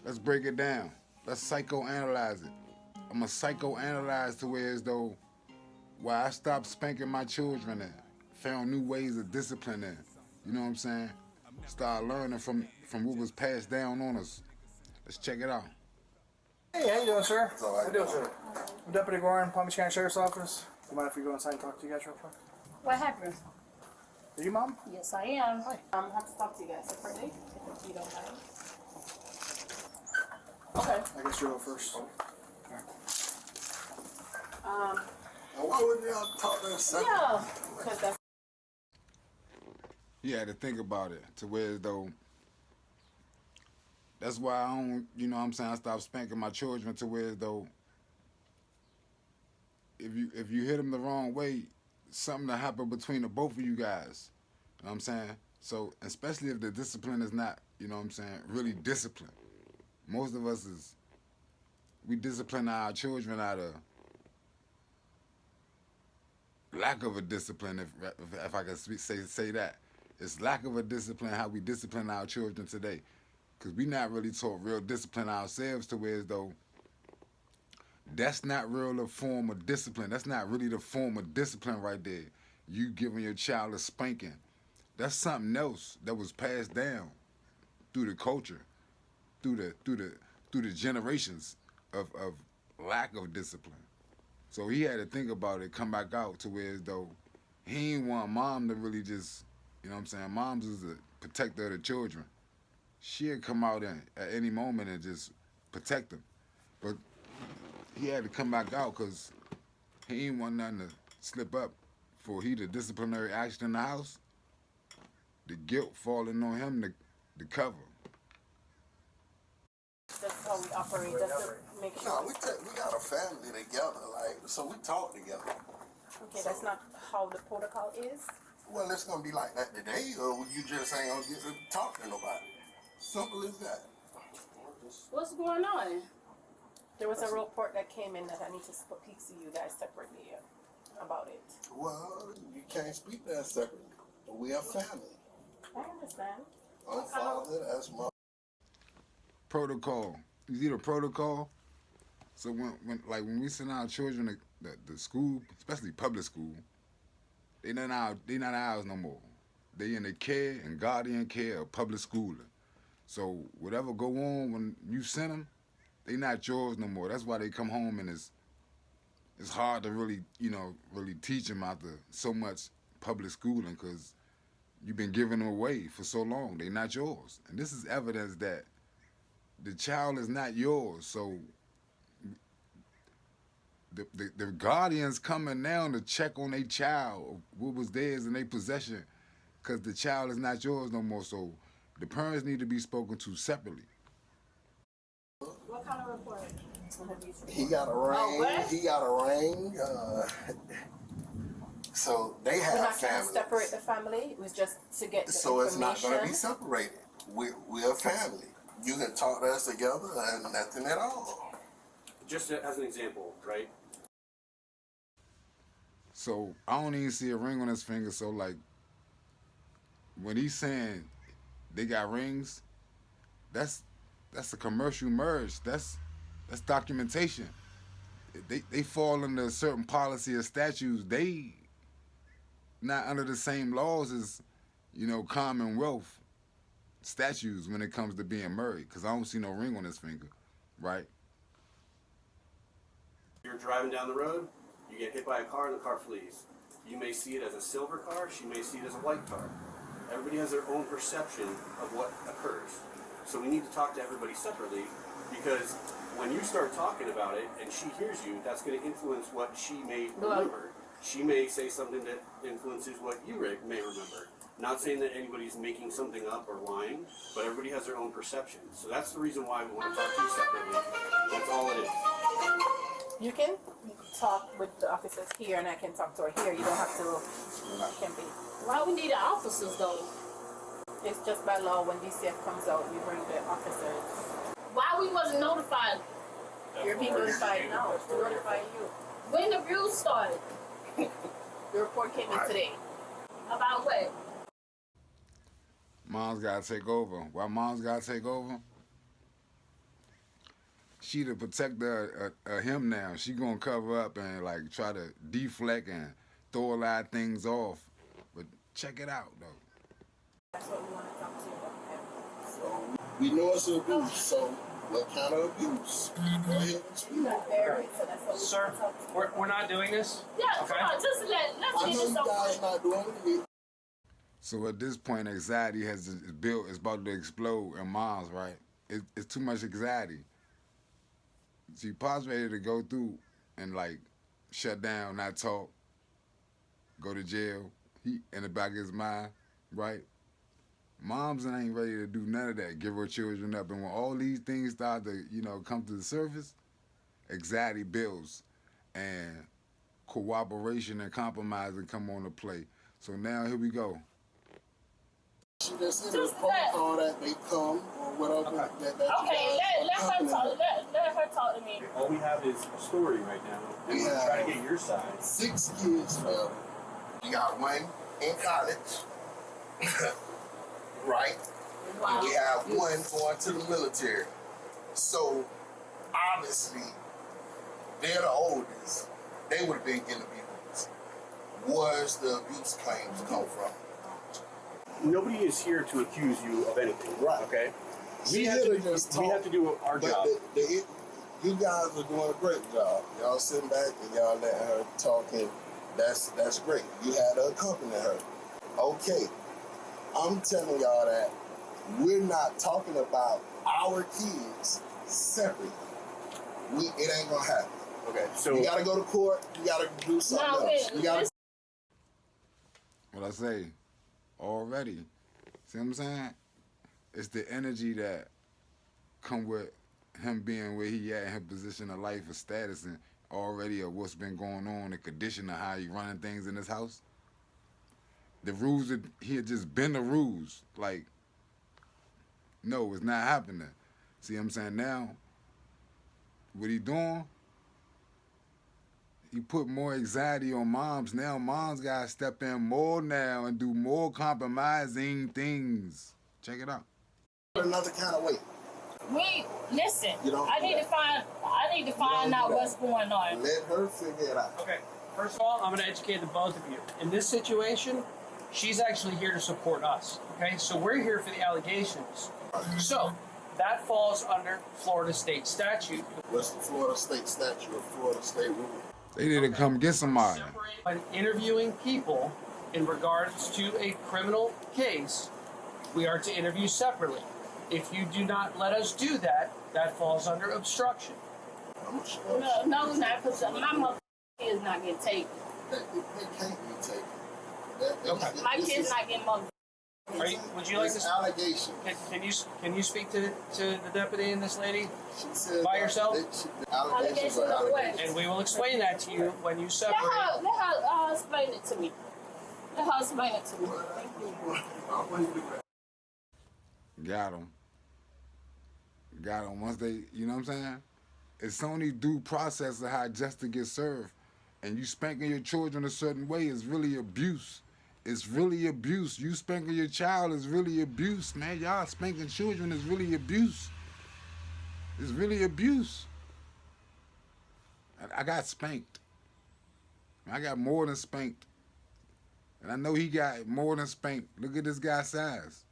Let's break it down. Let's psychoanalyze it. I'm going to psychoanalyze to where as though why I stopped spanking my children and found new ways of disciplining. You know what I'm saying? Start learning from what was passed down on us. Let's check it out. Hey, how you doing, sir? How you doing, sir? I'm Deputy Gorin, Palm Beach County Sheriff's Office. Do you mind if we go inside and talk to you guys real quick? What happened? Are you Mom? Yes, I am. Hi. I have to talk to you guys separately, if you don't mind. Okay. I guess you'll go first. And why wouldn't y'all talk to us second? Yeah, because that's He had to think about it to where as though that's why I don't, you know what I'm saying, I stopped spanking my children to where as though if you hit them the wrong way, something to happen between the both of you guys. You know what I'm saying? So, especially if the discipline is not, you know what I'm saying, really disciplined. Most of us we discipline our children out of lack of a discipline, if I can say that. It's lack of a discipline how we discipline our children today. Because we not really taught real discipline ourselves to where as though that's not real a form of discipline. That's not really the form of discipline right there. You giving your child a spanking. That's something else that was passed down through the culture, through the generations of lack of discipline. So he had to think about it, come back out to where as though he ain't want mom to really just, you know what I'm saying, mom's is a protector of the children. She'd come out at any moment and just protect them. But he had to come back out because he ain't want nothing to slip up for he the disciplinary action in the house. The guilt falling on him to cover. that's how we operate, just to make No, sure. we got a family together, like, so we talk together. Okay, that's not how the protocol is. Well, it's gonna be like that today, or you just ain't gonna get to talk to nobody. Simple as that. What's going on? There was a report that came in that I need to speak to you guys separately about it. Well, you can't speak that separately. We are family. I understand. I'm father, that's my. Protocol. You see the protocol? So when we send our children to school, especially public school, they not ours no more. They in the care and guardian care of public schooling. So whatever go on when you send them, they not yours no more. That's why they come home and it's hard to really, you know, really teach them after so much public schooling because you've been giving them away for so long. They not yours. And this is evidence that the child is not yours. So the guardians coming now to check on their child, what was theirs in their possession, because the child is not yours no more. So the parents need to be spoken to separately. What kind of report? He got a ring. Oh, what? He got a ring. So they We're have not trying to families. separate the family. It was just to get the So it's not information. going to be separated. We're a family. You can talk to us together and nothing at all. Just as an example, right? So I don't even see a ring on his finger. So like when he's saying they got rings, that's a commercial merge. That's documentation. They fall under a certain policy or statutes. They not under the same laws as, you know, Commonwealth statutes when it comes to being married. Because I don't see no ring on his finger, right? You're driving down the road, you get hit by a car and the car flees. You may see it as a silver car, she may see it as a white car. Everybody has their own perception of what occurs. So we need to talk to everybody separately because when you start talking about it and she hears you, that's going to influence what she may remember. She may say something that influences what you may remember. Not saying that anybody's making something up or lying, but everybody has their own perception. So that's the reason why we want to talk to you separately. That's all it is. You can talk with the officers here, and I can talk to her here. You don't have to. It can be. Why we need the officers though? It's just by law when DCF comes out, we bring the officers. Why we wasn't notified? You're being notified now. To notify you. When the review started? The report came in today. About what? Mom's got to take over. Why mom's got to take over? she the protector of him now. She gonna cover up and like try to deflect and throw a lot of things off. But check it out though. That's what we want to talk to you about. So we know it's abuse. So what kind of abuse? Go ahead and speak. You know, very, so that's what we Sir, want to talk to you we're not doing this. Yeah, Okay. come on, just let's I get know this you over guys with. not doing it. So at this point, anxiety is built. It's about to explode in moms, right? It's too much anxiety. See, Pop's ready to go through and like shut down, not talk, go to jail. He in the back of his mind, right? Moms ain't ready to do none of that. Give her children up, and when all these things start to, come to the surface, anxiety builds, and cooperation and compromising come on to play. So now here we go. She just in the protocol that they come or whatever. That Okay, let her talk. Let her talk to me. All we have is a story right now. And we're trying to get your side. 6 kids, fam. You got one in college, right? Wow. We have one going to the military. So obviously, they're the oldest. They would have been getting abused. Where's the abuse claims come from? Nobody is here to accuse you of anything. Right. Okay? We have to do our but job. You guys are doing a great job. Y'all sitting back and y'all letting her talk, and that's great. You had to accompany her. Okay, I'm telling y'all that we're not talking about our kids separately. It ain't gonna happen. Okay, so You gotta go to court. You gotta do something No, else. You gotta. What I say already. See what I'm saying? It's the energy that come with him being where he at in his position of life or status and already of what's been going on, the condition of how he running things in his house. The rules he had just been the rules. Like, no, it's not happening. See what I'm saying? Now, what he doing? He put more anxiety on moms. Now moms gotta step in more now and do more compromising things. Check it out. Another kind of way. Listen. You don't I do need to that. find out do that. what's going on. Let her figure it out. Okay. First of all, I'm going to educate the both of you. In this situation, she's actually here to support us. Okay, so we're here for the allegations. So that falls under Florida state statute. What's the Florida state statute or Florida state rule? They need to come get somebody. When interviewing people in regards to a criminal case, we are to interview separately. If you do not let us do that, that falls under obstruction. I'm sure No, not because my mother is not getting taken. that it can't be taken. Okay. My kid's not getting mother. Would you like It's to? allegation. Can you speak to the deputy and this lady? She said By that yourself? the allegations are Allegations of what? allegations. And we will explain that to you when you Let separate. her explain it to me. Let her explain it to me. Thank you. I wouldn't do that. Got them. Once they, you know what I'm saying? It's only due process of how justice gets served. And you spanking your children a certain way is really abuse. It's really abuse. You spanking your child is really abuse, man. Y'all spanking children is really abuse. It's really abuse. I got spanked. I got more than spanked. And I know he got more than spanked. Look at this guy's size.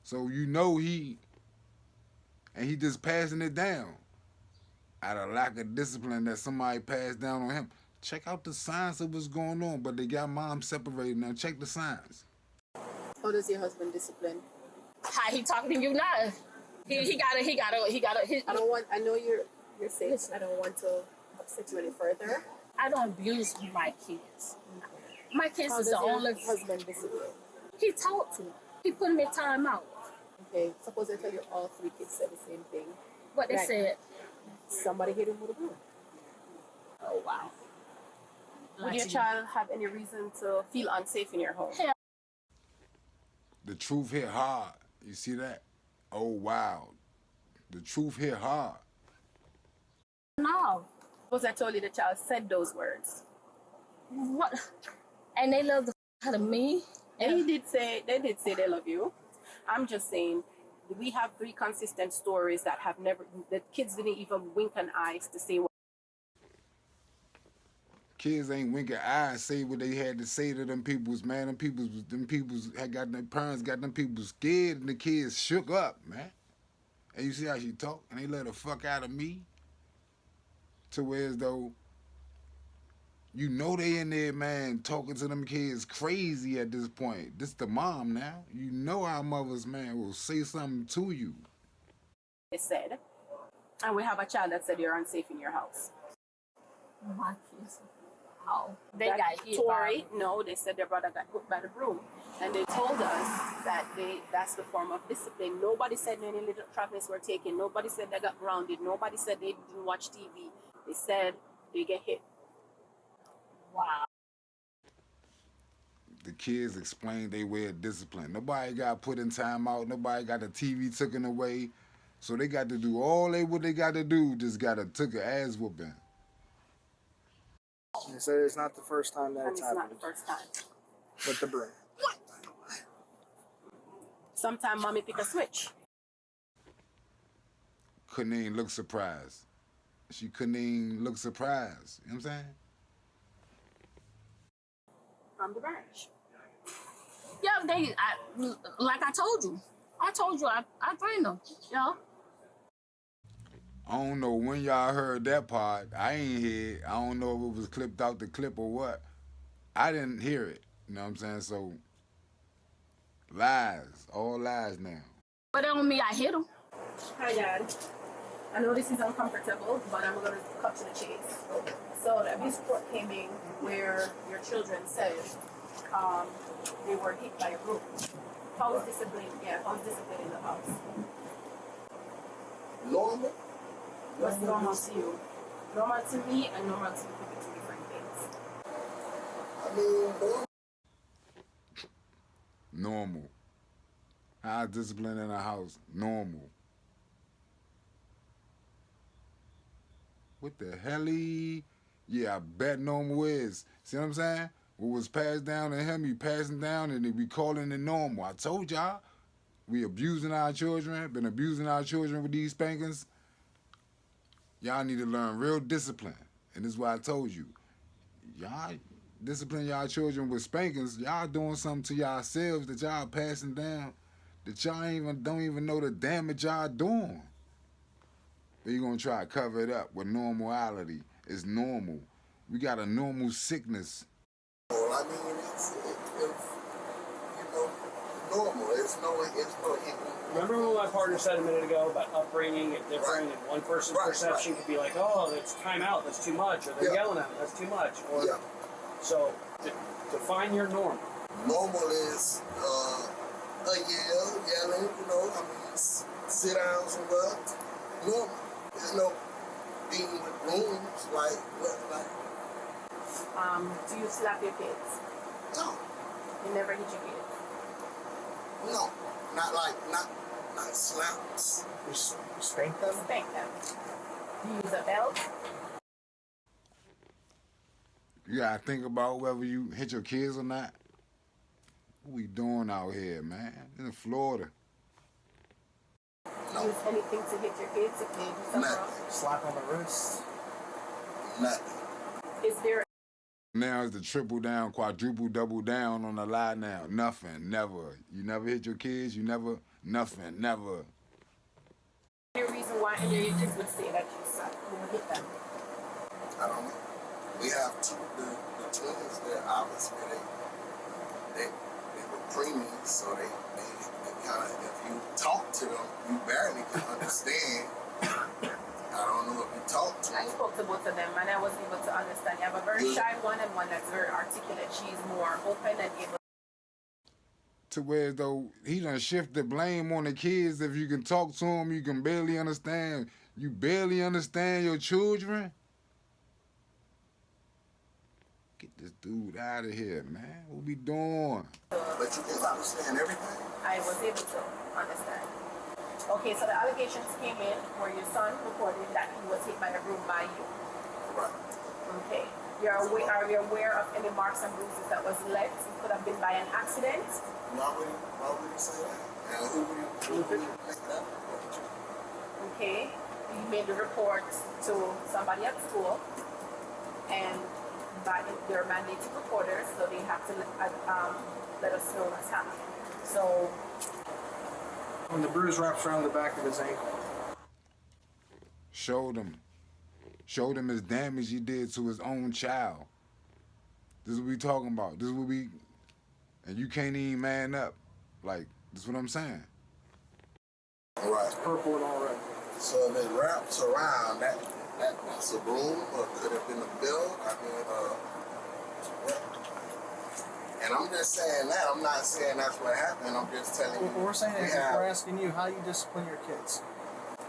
So you know he just passing it down out of lack of discipline that somebody passed down on him. Check out the signs of what's going on, but they got mom separated now. Check the signs. How does your husband discipline? How he talking to you now? He got a. I know you're safe. I don't want to upset you any further. I don't abuse my kids. My kids How is does the your only. husband discipline? He talked to me. He put me time out. Okay, suppose I tell you all 3 kids said the same thing. What they Right. said. Somebody hit him with a broom. Oh wow. Would your child have any reason to feel unsafe in your home? Hell. The truth hit hard. You see that? Oh, wow. The truth hit hard. No. Suppose I told you the child said those words. What? And they love the out of me. And they did say they love you. I'm just saying, we have 3 consistent stories that have never, the kids didn't even wink an eye to say what. Kids ain't winking eyes, say what they had to say to them peoples, man. Them peoples had got their parents got them people scared and the kids shook up, man. And you see how she talk? And they let the fuck out of me. To where as though, you know they in there, man, talking to them kids crazy at this point. This the mom now. You know our mothers, man, will say something to you. They said, and we have a child that said you're unsafe in your house. My kids. Oh, they That got hit. Tory, no, they said their brother got hooked by the broom. And they told us that that's the form of discipline. Nobody said any little travelers were taken. Nobody said they got grounded. Nobody said they didn't watch TV. They said they get hit. Wow. The kids explained they way of discipline. Nobody got put in timeout. Nobody got the TV taken away. So they got to do what they got to do. Just got to took an ass whooping. They said it's not the first time that And it's it's not happened the first time. with the broom. Sometimes mommy pick a switch. Couldn't even look surprised. She couldn't even look surprised. You know what I'm saying? From the branch. Yeah, like I told you. I trained them. Yeah. I don't know when y'all heard that part. I ain't hear it. I don't know if it was clipped out the clip or what. I didn't hear it. You know what I'm saying? So, lies. All lies now. But that don't mean I hit them. Hi, Dad. I know this is uncomfortable, but I'm going to cut to the chase. So the abuse report came in where your children said they were hit by a broom. How is discipline? Yeah, how is discipline in the house? Normal? What's normal to you? Normal to me and normal to you could be 2 different things. I mean, normal. Normal. High discipline in the house. Normal. What the helly? Yeah, I bet normal is. See what I'm saying? What was passed down to him, he passing down, and we calling it normal. I told y'all, we abusing our children, been abusing our children with these spankings. Y'all need to learn real discipline. And this is why I told you. Y'all discipline y'all children with spankings. Y'all doing something to yourselves that y'all passing down that y'all don't even know the damage y'all doing. But you're going to try to cover it up with normality. It's normal. We got a normal sickness. I mean, it's normal. It's no Remember what my partner said a minute ago about upbringing and different, and one person's perception could be like, oh, that's time out, that's too much, or they're yelling at me, that's too much. Or, so, define your norm. Normal is yelling, I mean, sit down somewhere. Normal. There's no being with rooms like. Do you slap your kids? No. You never hit your kids? No. Not slaps. You spank them? Spank them. Do you use a belt? You got to think about whether you hit your kids or not. What we doing out here, man? In Florida. No. Use anything to hit your kids if they do something wrong? Slap on the wrist? Nothing. Is there Now it's the triple down, quadruple, double down on the lie now. Nothing, never. You never hit your kids, you never, nothing, never. any reason why any of your kids would say that you would hit them? I don't know. We have the twins that obviously they were preemies, so they kind of, if you talk to them, you barely can understand. I don't know if you talk to I them. spoke to both of them and I was able to understand. You have a very shy one and one that's very articulate. She's more open and able To where though he done shift the blame on the kids. If you can talk to them, you can barely understand. You barely understand your children. Get this dude out of here, man. What we doing? But you can understand everything. I was able to understand. Okay, so the allegations came in where your son reported that he was hit by a broom by you. Right. Okay. Are you aware of any marks and bruises that was left? It could have been by an accident. Why would he say that? And who would he Okay, you made the report to somebody at school, and they're mandated reporters, so they have to let us know what's happening. So When the bruise wraps around the back of his ankle. Showed him his damage he did to his own child. This is what we talking about. This is what we, and you can't even man up. Like, this is what I'm saying. Right. Purple and all red. So if it wraps around, that's a broom, or could have been a belt. I mean, and I'm just saying that. I'm not saying that's what happened. I'm just telling you. What we're saying is we're asking you how you discipline your kids.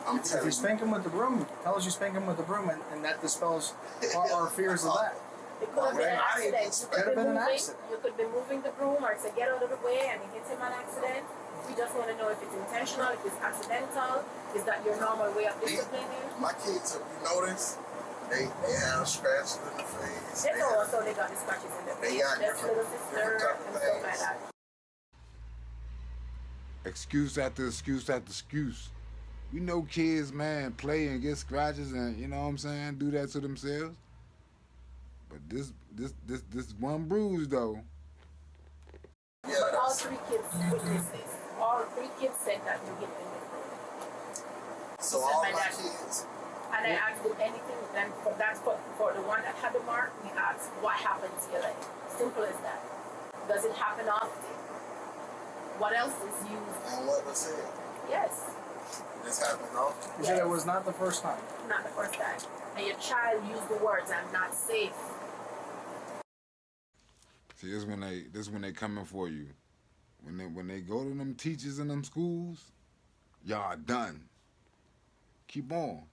I'm If telling you spank them with the broom, tell us you spank them with the broom, and that dispels our fears of that. it could have been an accident. Could have been an accident. You could be moving the broom or to get out of the way and you hit him an accident. We just want to know if it's intentional, if it's accidental. Is that your normal way of disciplining? My kids, if you notice, they have scratches in the face. They also they got the scratches in the They face. got That's little sister different and stuff like that. Excuse after excuse after excuse. We know kids, man, play and get scratches and, you know what I'm saying, do that to themselves. But this one bruise though. Yeah, But all that's, three kids witnessed this. All three kids said that you hit them with broom. so said all my my dad. kids. And I asked them anything, then for the one that had the mark, we asked, what happened to your leg? Simple as that. Does it happen often? What else is used? And what was it? Yes, This happened often. You said it was not the first time. not the first time. And your child used the words, I'm not safe. See, this when they coming for you. When they go to them teachers in them schools, y'all done. Keep on.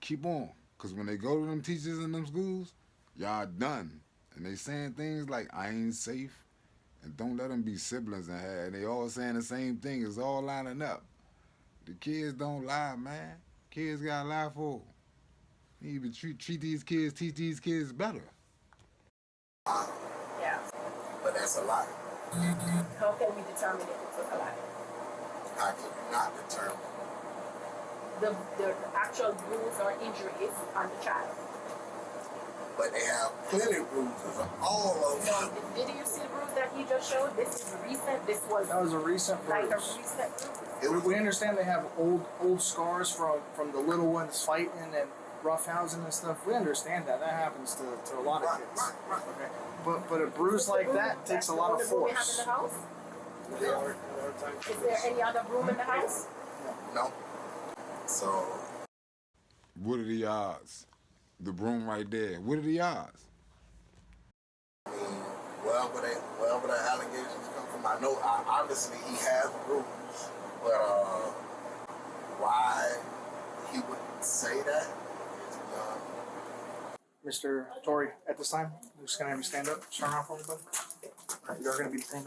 Keep on. Cause when they go to them teachers in them schools, y'all done. And they saying things like, I ain't safe. And don't let them be siblings and they all saying the same thing. It's all lining up. The kids don't lie, man. Kids gotta lie for. You even treat these kids, teach these kids better. Yeah. But that's a lie. How can we determine if it was a lie? How can you not determine? The actual bruise or injuries on the child. But they have plenty of bruises on all of Now, them. did you see the bruise that he just showed? This is recent. This was That was a recent like a bruise. recent bruise. It was We understand they have old scars from the little ones fighting and roughhousing and stuff. We understand that. That happens to a lot of right, kids. right, right. Okay. But a bruise like that takes a lot of The room we have in force. the house? Is there any other room in the house? No. So What are the odds? The broom right there. What are the odds? I mean, wherever the allegations come from, I know obviously he has a bruise, but why he would say that is beyond. Mr. Torrey, at this time, I'm just gonna have you stand up, turn around for me, buddy. You're gonna be detained.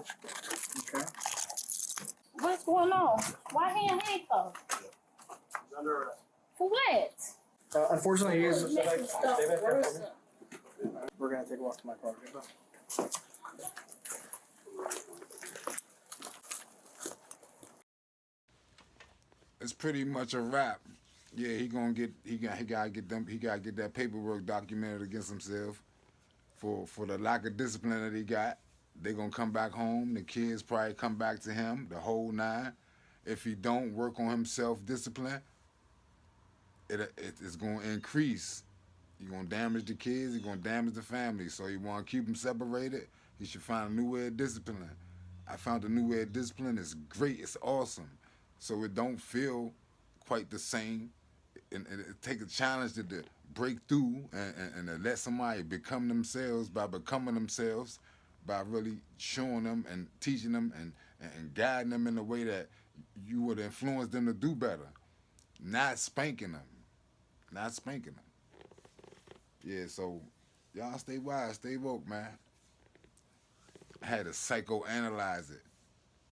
Okay. What's going on? Why he in handcuffs? He's under arrest. For what? Unfortunately, he is. Making stuff worse. We're gonna take a walk to my car. Okay? It's pretty much a wrap. Yeah, he gotta get that paperwork documented against himself for the lack of discipline that he got. They gonna come back home. The kids probably come back to him, the whole nine. If he don't work on himself discipline, it's gonna increase. You're gonna damage the kids. You're gonna damage the family. So you want to keep them separated. He should find a new way of discipline. I found a new way of discipline. It's great. It's awesome. So it don't feel quite the same. And it take a challenge to break through and to let somebody become themselves by becoming themselves, by really showing them and teaching them and guiding them in a way that you would influence them to do better. Not spanking them. Not spanking them. Yeah, so y'all stay wise, stay woke, man. I had to psychoanalyze it.